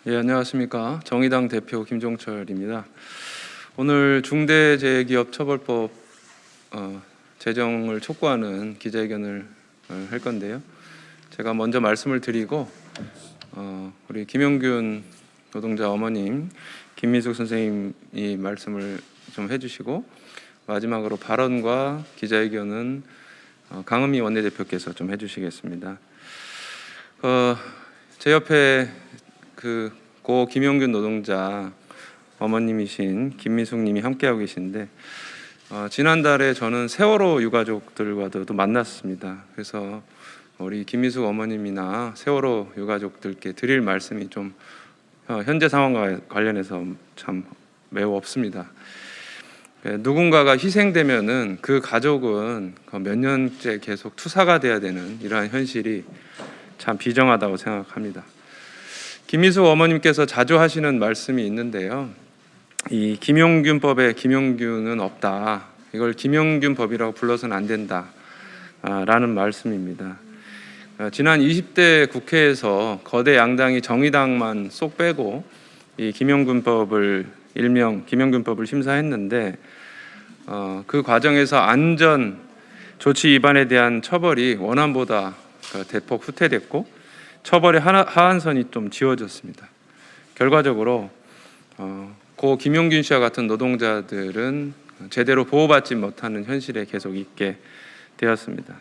예, 안녕하십니까. 정의당 대표 김종철입니다. 오늘 중대재해기업처벌법 제정을 촉구하는 기자회견을 할 건데요. 제가 먼저 말씀을 드리고 우리 김용균 노동자 어머님, 김민숙 선생님이 말씀을 좀 해주시고, 마지막으로 발언과 기자회견은 강은미 원내대표께서 좀 해주시겠습니다. 제 옆에 고 김용균 노동자 어머님이신 김민숙 님이 함께하고 계신데, 지난달에 저는 세월호 유가족들과도 만났습니다. 그래서 우리 김민숙 어머님이나 세월호 유가족들께 드릴 말씀이 좀 현재 상황과 관련해서 참 매우 없습니다. 누군가가 희생되면은 그 가족은 몇 년째 계속 투사가 돼야 되는 이러한 현실이 참 비정하다고 생각합니다. 김민숙 어머님께서 자주 하시는 말씀이 있는데요. 이 김용균법에 김용균은 없다. 이걸 김용균법이라고 불러서는 안 된다. 라는 말씀입니다. 지난 20대 국회에서 거대 양당이 정의당만 쏙 빼고 이 김용균법을 일명 김용균법을 심사했는데, 그 과정에서 안전 조치 위반에 대한 처벌이 원안보다 대폭 후퇴됐고 처벌의 하한선이 좀 지워졌습니다. 결과적으로 고 김용균 씨와 같은 노동자들은 제대로 보호받지 못하는 현실에 계속 있게 되었습니다.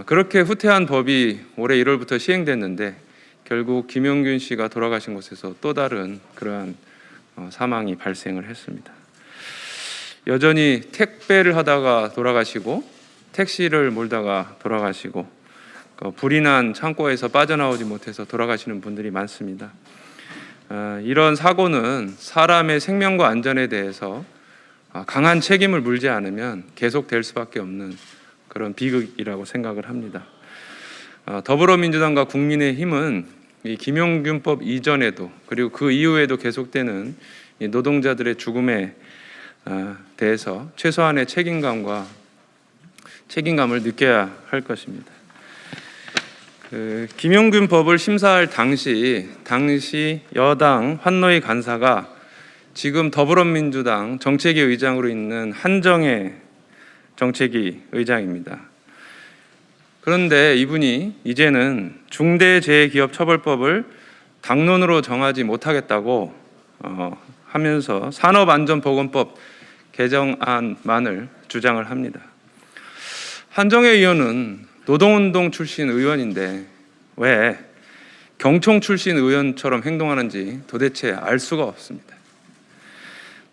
그렇게 후퇴한 법이 올해 1월부터 시행됐는데, 결국 김용균 씨가 돌아가신 곳에서 또 다른 그러한 사망이 발생을 했습니다. 여전히 택배를 하다가 돌아가시고 택시를 몰다가 돌아가시고 불이 난 창고에서 빠져나오지 못해서 돌아가시는 분들이 많습니다. 이런 사고는 사람의 생명과 안전에 대해서 강한 책임을 물지 않으면 계속될 수밖에 없는 그런 비극이라고 생각을 합니다. 더불어민주당과 국민의힘은 이 김용균법 이전에도 그리고 그 이후에도 계속되는 이 노동자들의 죽음에 대해서 최소한의 책임감을 느껴야 할 것입니다. 김용균법을 심사할 당시 여당 환노위 간사가 지금 더불어민주당 정책위 의장으로 있는 한정혜 정책위 의장입니다. 그런데 이분이 이제는 중대재해기업처벌법을 당론으로 정하지 못하겠다고 하면서 산업안전보건법 개정안만을 주장을 합니다. 한정혜 의원은 노동운동 출신 의원인데 왜 경총 출신 의원처럼 행동하는지 도대체 알 수가 없습니다.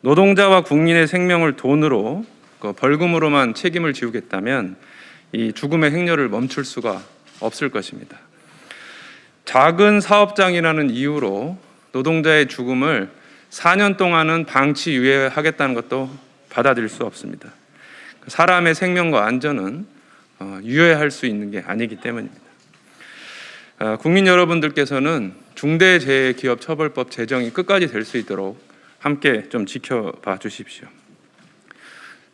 노동자와 국민의 생명을 돈으로 벌금으로만 책임을 지우겠다면 이 죽음의 행렬을 멈출 수가 없을 것입니다. 작은 사업장이라는 이유로 노동자의 죽음을 4년 동안은 방치 유예하겠다는 것도 받아들일 수 없습니다. 사람의 생명과 안전은 유예할 수 있는 게 아니기 때문입니다. 국민 여러분들께서는 중대재해기업처벌법 제정이 끝까지 될 수 있도록 함께 좀 지켜봐 주십시오.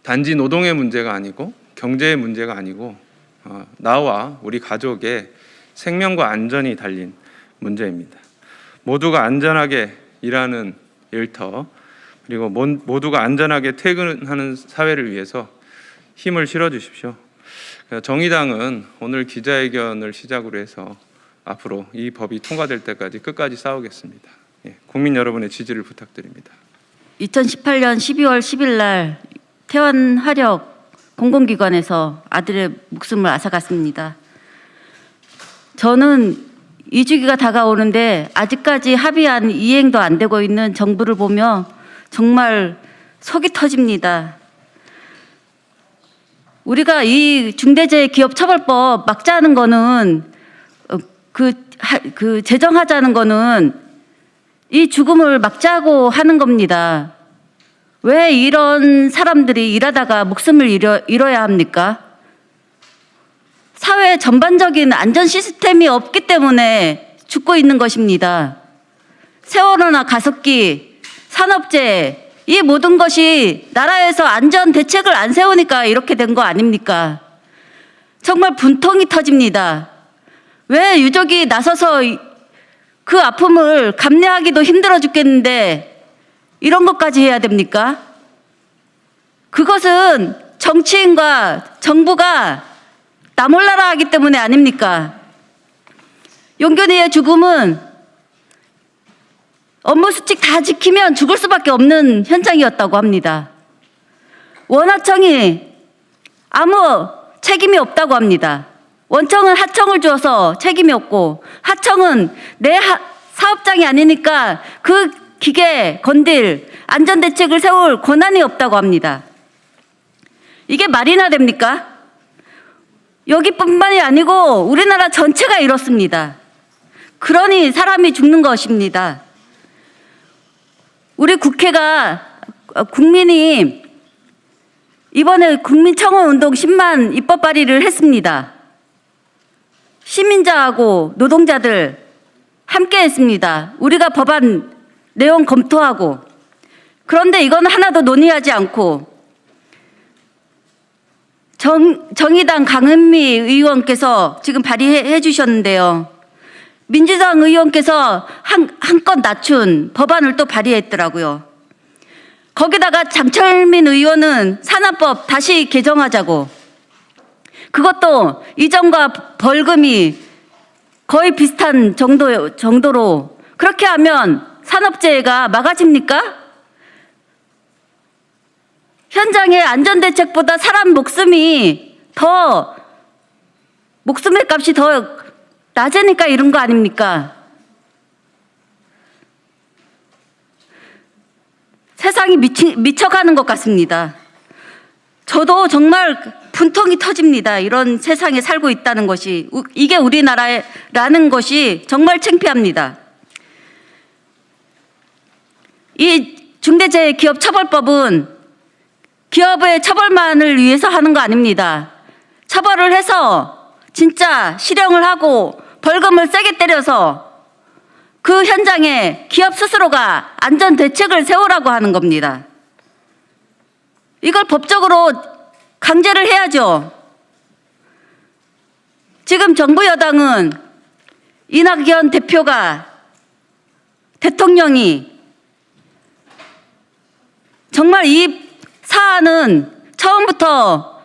단지 노동의 문제가 아니고 경제의 문제가 아니고 나와 우리 가족의 생명과 안전이 달린 문제입니다. 모두가 안전하게 일하는 일터, 그리고 모두가 안전하게 퇴근하는 사회를 위해서 힘을 실어 주십시오. 정의당은 오늘 기자회견을 시작으로 해서 앞으로 이 법이 통과될 때까지 끝까지 싸우겠습니다. 국민 여러분의 지지를 부탁드립니다. 2018년 12월 10일 날 태완 화력 공공기관에서 아들의 목숨을 앗아갔습니다. 저는 2주기가 다가오는데 아직까지 합의안 이행도 안 되고 있는 정부를 보며 정말 속이 터집니다. 우리가 이 중대재해기업처벌법 막자는 거는 제정하자는 거는 이 죽음을 막자고 하는 겁니다. 왜 이런 사람들이 일하다가 목숨을 잃어야 합니까? 사회 전반적인 안전 시스템이 없기 때문에 죽고 있는 것입니다. 세월호나 가습기, 산업재해, 이 모든 것이 나라에서 안전 대책을 안 세우니까 이렇게 된 거 아닙니까? 정말 분통이 터집니다. 왜 유족이 나서서 그 아픔을 감내하기도 힘들어 죽겠는데 이런 것까지 해야 됩니까? 그것은 정치인과 정부가 나 몰라라 하기 때문에 아닙니까? 용균이의 죽음은 업무 수칙 다 지키면 죽을 수밖에 없는 현장이었다고 합니다. 원하청이 아무 책임이 없다고 합니다. 원청은 하청을 줘서 책임이 없고 하청은 내 사업장이 아니니까 그 기계 건들 안전대책을 세울 권한이 없다고 합니다. 이게 말이나 됩니까? 여기뿐만이 아니고 우리나라 전체가 이렇습니다. 그러니 사람이 죽는 것입니다. 우리 국민이 이번에 국민청원운동 10만 입법 발의를 했습니다. 시민자하고 노동자들 함께 했습니다. 우리가 법안 내용 검토하고. 그런데 이건 하나도 논의하지 않고 정의당 강은미 의원께서 지금 발의해 주셨는데요. 민주당 의원께서 한껏 낮춘 법안을 또 발의했더라고요. 거기다가 장철민 의원은 산업법 다시 개정하자고. 그것도 이전과 벌금이 거의 비슷한 정도로 그렇게 하면 산업재해가 막아집니까? 현장의 안전대책보다 사람 목숨의 값이 더 낮으니까 이런 거 아닙니까? 세상이 미쳐가는 것 같습니다. 저도 정말 분통이 터집니다. 이런 세상에 살고 있다는 것이, 이게 우리나라라는 것이 정말 창피합니다. 이 중대재해기업처벌법은 기업의 처벌만을 위해서 하는 거 아닙니다. 처벌을 해서 진짜 실형을 하고 벌금을 세게 때려서 그 현장에 기업 스스로가 안전 대책을 세우라고 하는 겁니다. 이걸 법적으로 강제를 해야죠. 지금 정부 여당은 이낙연 대통령이 정말 이 사안은 처음부터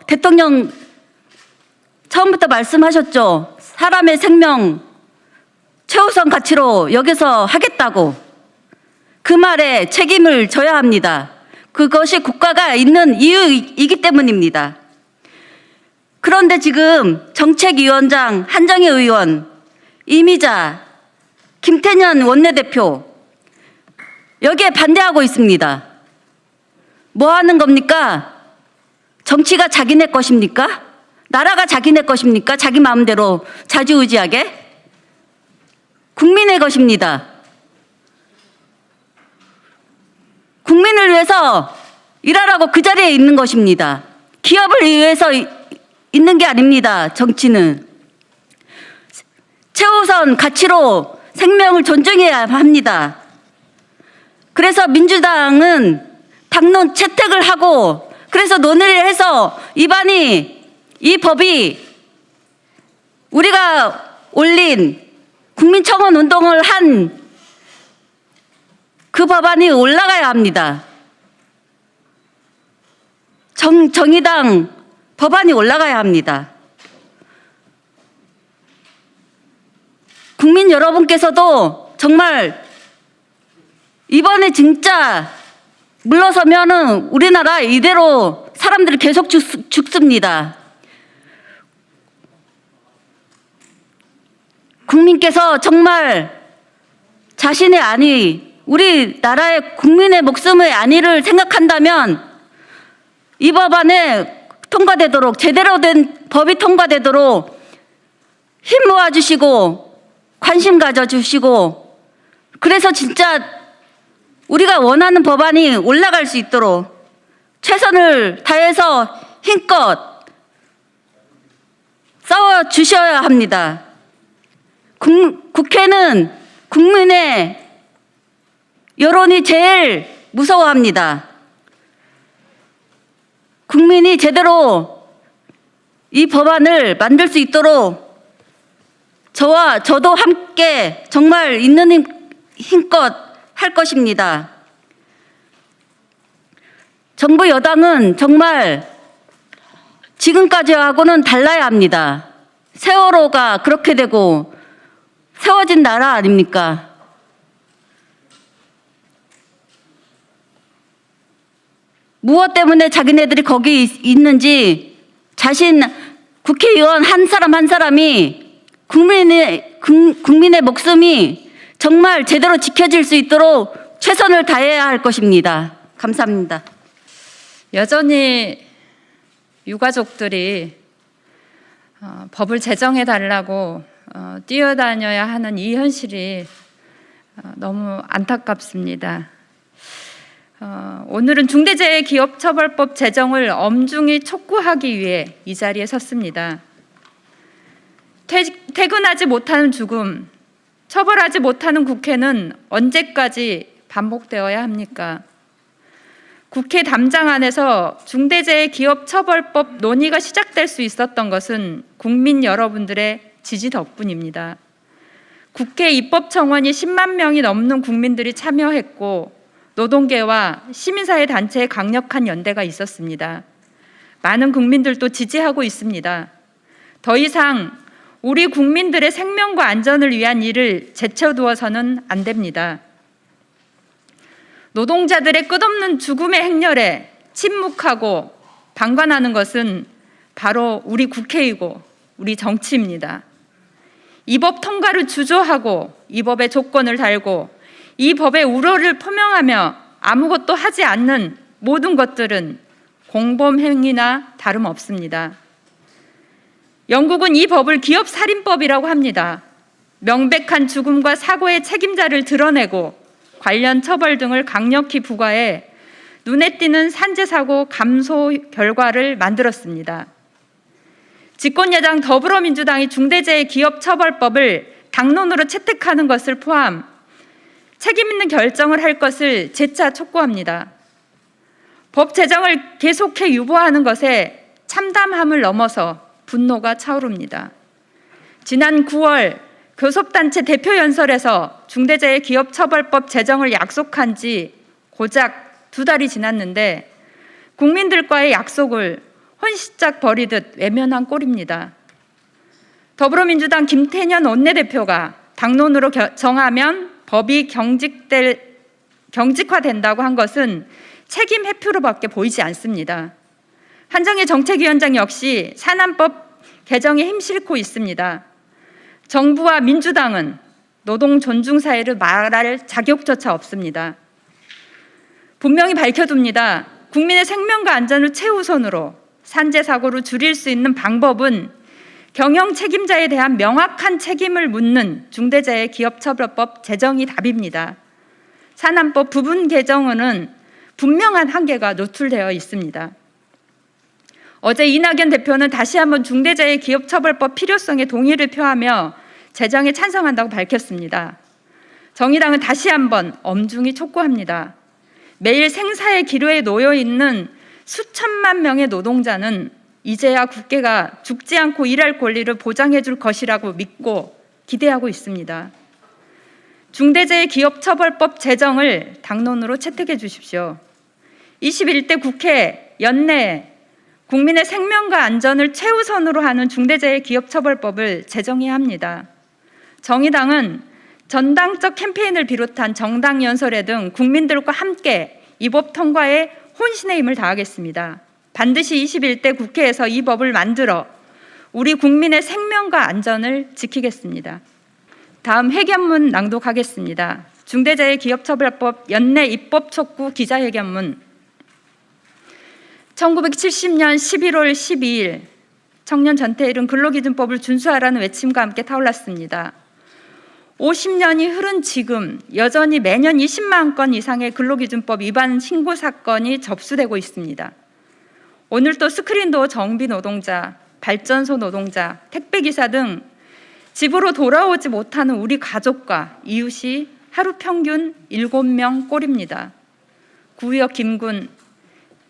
말씀하셨죠. 사람의 생명 최우선 가치로 여기서 하겠다고. 그 말에 책임을 져야 합니다. 그것이 국가가 있는 이유이기 때문입니다. 그런데 지금 정책위원장 한정희 의원, 이미자, 김태년 원내대표 여기에 반대하고 있습니다. 뭐 하는 겁니까? 정치가 자기네 것입니까? 나라가 자기네 것입니까? 자기 마음대로 자주우지하게? 국민의 것입니다. 국민을 위해서 일하라고 그 자리에 있는 것입니다. 기업을 위해서 있는 게 아닙니다. 정치는. 최우선 가치로 생명을 존중해야 합니다. 그래서 민주당은 당론 채택을 하고 그래서 논의를 해서 이 법이 우리가 올린 국민청원 운동을 한 그 법안이 올라가야 합니다. 정의당 법안이 올라가야 합니다. 국민 여러분께서도 정말 이번에 진짜 물러서면은 우리나라 이대로 사람들이 계속 죽습니다. 국민께서 정말 자신의 안위, 우리나라의 국민의 목숨의 안위를 생각한다면 이 법안에 통과되도록, 제대로 된 법이 통과되도록 힘 모아주시고 관심 가져주시고, 그래서 진짜 우리가 원하는 법안이 올라갈 수 있도록 최선을 다해서 힘껏 싸워주셔야 합니다. 국회는 국민의 여론이 제일 무서워합니다. 국민이 제대로 이 법안을 만들 수 있도록 저도 함께 정말 있는 힘껏 할 것입니다. 정부 여당은 정말 지금까지하고는 달라야 합니다. 세월호가 그렇게 되고 세워진 나라 아닙니까? 무엇 때문에 자기네들이 거기 있는지 국회의원 한 사람 한 사람이 국민의 목숨이 정말 제대로 지켜질 수 있도록 최선을 다해야 할 것입니다. 감사합니다. 여전히 유가족들이 법을 제정해 달라고 뛰어다녀야 하는 이 현실이 너무 안타깝습니다. 오늘은 중대재해기업처벌법 제정을 엄중히 촉구하기 위해 이 자리에 섰습니다. 퇴근하지 못하는 죽음, 처벌하지 못하는 국회는 언제까지 반복되어야 합니까? 국회 담장 안에서 중대재해기업처벌법 논의가 시작될 수 있었던 것은 국민 여러분들의 지지 덕분입니다. 국회 입법청원이 10만 명이 넘는 국민들이 참여했고 노동계와 시민사회 단체의 강력한 연대가 있었습니다. 많은 국민들도 지지하고 있습니다. 더 이상 우리 국민들의 생명과 안전을 위한 일을 제쳐두어서는 안 됩니다. 노동자들의 끝없는 죽음의 행렬에 침묵하고 방관하는 것은 바로 우리 국회이고 우리 정치입니다. 이 법 통과를 주저하고 이 법의 조건을 달고 이 법의 우려를 표명하며 아무것도 하지 않는 모든 것들은 공범행위나 다름없습니다. 영국은 이 법을 기업살인법이라고 합니다. 명백한 죽음과 사고의 책임자를 드러내고 관련 처벌 등을 강력히 부과해 눈에 띄는 산재사고 감소 결과를 만들었습니다. 집권여당 더불어민주당이 중대재해기업처벌법을 당론으로 채택하는 것을 포함 책임 있는 결정을 할 것을 재차 촉구합니다. 법 제정을 계속해 유보하는 것에 참담함을 넘어서 분노가 차오릅니다. 지난 9월 교섭단체 대표연설에서 중대재해기업처벌법 제정을 약속한 지 고작 2달이 지났는데 국민들과의 약속을 헌시짝 버리듯 외면한 꼴입니다. 더불어민주당 김태년 원내대표가 당론으로 정하면 법이 경직화된다고 한 것은 책임 회피로밖에 보이지 않습니다. 한정희 정책위원장 역시 산안법 개정에 힘싣고 있습니다. 정부와 민주당은 노동 존중 사회를 말할 자격조차 없습니다. 분명히 밝혀둡니다. 국민의 생명과 안전을 최우선으로 산재 사고를 줄일 수 있는 방법은 경영 책임자에 대한 명확한 책임을 묻는 중대재해기업처벌법 제정이 답입니다. 산안법 부분 개정은 분명한 한계가 노출되어 있습니다. 어제 이낙연 대표는 다시 한번 중대재해기업처벌법 필요성에 동의를 표하며 제정에 찬성한다고 밝혔습니다. 정의당은 다시 한번 엄중히 촉구합니다. 매일 생사의 기로에 놓여 있는 수천만 명의 노동자는 이제야 국회가 죽지 않고 일할 권리를 보장해 줄 것이라고 믿고 기대하고 있습니다. 중대재해기업처벌법 제정을 당론으로 채택해 주십시오. 21대 국회 연내에 국민의 생명과 안전을 최우선으로 하는 중대재해기업처벌법을 제정해야 합니다. 정의당은 전당적 캠페인을 비롯한 정당 연설회 등 국민들과 함께 이 법 통과에 혼신의 힘을 다하겠습니다. 반드시 21대 국회에서 이 법을 만들어 우리 국민의 생명과 안전을 지키겠습니다. 다음 회견문 낭독하겠습니다. 중대재해기업처벌법 연내 입법 촉구 기자회견문. 1970년 11월 12일 청년 전태일은 근로기준법을 준수하라는 외침과 함께 타올랐습니다. 50년이 흐른 지금 여전히 매년 20만 건 이상의 근로기준법 위반 신고 사건이 접수되고 있습니다. 오늘도 스크린도어 정비 노동자, 발전소 노동자, 택배기사 등 집으로 돌아오지 못하는 우리 가족과 이웃이 하루 평균 7명 꼴입니다. 구의역 김군,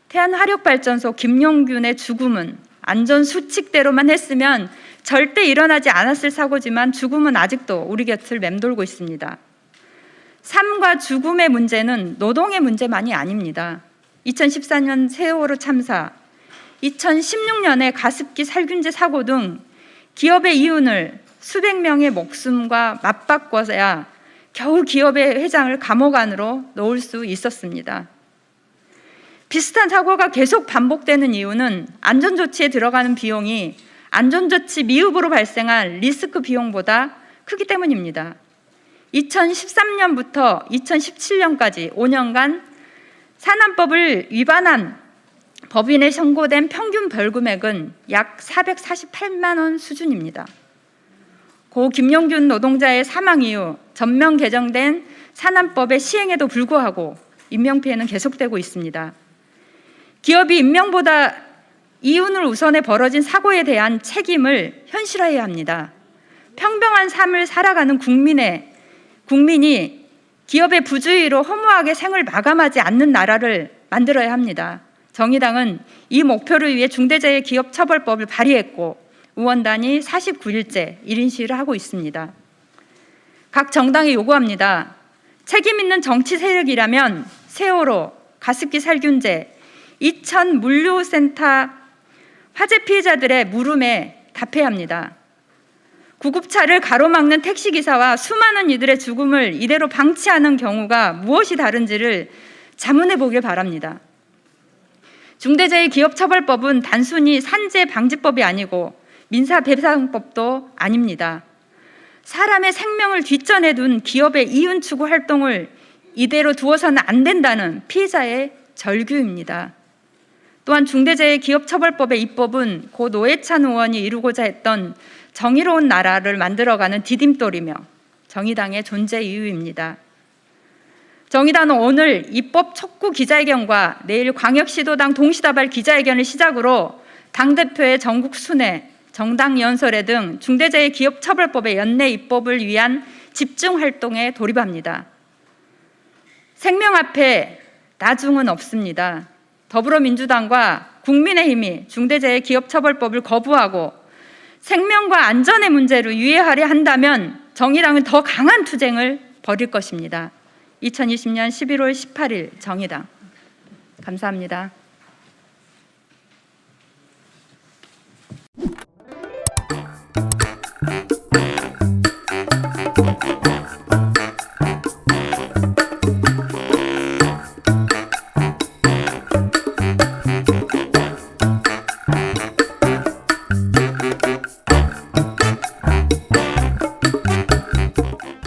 태안화력발전소 김용균의 죽음은 안전수칙대로만 했으면 절대 일어나지 않았을 사고지만 죽음은 아직도 우리 곁을 맴돌고 있습니다. 삶과 죽음의 문제는 노동의 문제만이 아닙니다. 2014년 세월호 참사, 2016년의 가습기 살균제 사고 등 기업의 이윤을 수백 명의 목숨과 맞바꿔야 겨우 기업의 회장을 감옥 안으로 넣을 수 있었습니다. 비슷한 사고가 계속 반복되는 이유는 안전조치에 들어가는 비용이 안전조치 미흡으로 발생한 리스크 비용보다 크기 때문입니다. 2013년부터 2017년까지 5년간 산안법을 위반한 법인에 선고된 평균 벌금액은 약 448만 원 수준입니다. 고 김용균 노동자의 사망 이후 전면 개정된 산안법의 시행에도 불구하고 인명피해는 계속되고 있습니다. 기업이 인명보다 이윤을 우선해 벌어진 사고에 대한 책임을 현실화해야 합니다. 평범한 삶을 살아가는 국민이 기업의 부주의로 허무하게 생을 마감하지 않는 나라를 만들어야 합니다. 정의당은 이 목표를 위해 중대재해기업처벌법을 발의했고 의원단이 49일째 1인 시위를 하고 있습니다. 각 정당이 요구합니다. 책임 있는 정치 세력이라면 세월호, 가습기 살균제, 이천 물류센터 화재 피해자들의 물음에 답해야 합니다. 구급차를 가로막는 택시기사와 수많은 이들의 죽음을 이대로 방치하는 경우가 무엇이 다른지를 자문해 보길 바랍니다. 중대재해기업처벌법은 단순히 산재 방지법이 아니고 민사배상법도 아닙니다. 사람의 생명을 뒷전에 둔 기업의 이윤 추구 활동을 이대로 두어서는 안 된다는 피해자의 절규입니다. 또한 중대재해기업처벌법의 입법은 고 노회찬 의원이 이루고자 했던 정의로운 나라를 만들어가는 디딤돌이며 정의당의 존재 이유입니다. 정의당은 오늘 입법 촉구 기자회견과 내일 광역시도당 동시다발 기자회견을 시작으로 당대표의 전국 순회, 정당 연설회 등 중대재해기업처벌법의 연내 입법을 위한 집중 활동에 돌입합니다. 생명 앞에 나중은 없습니다. 더불어민주당과 국민의힘이 중대재해기업처벌법을 거부하고 생명과 안전의 문제를 유예하려 한다면 정의당은 더 강한 투쟁을 벌일 것입니다. 2020년 11월 18일 정의당. 감사합니다.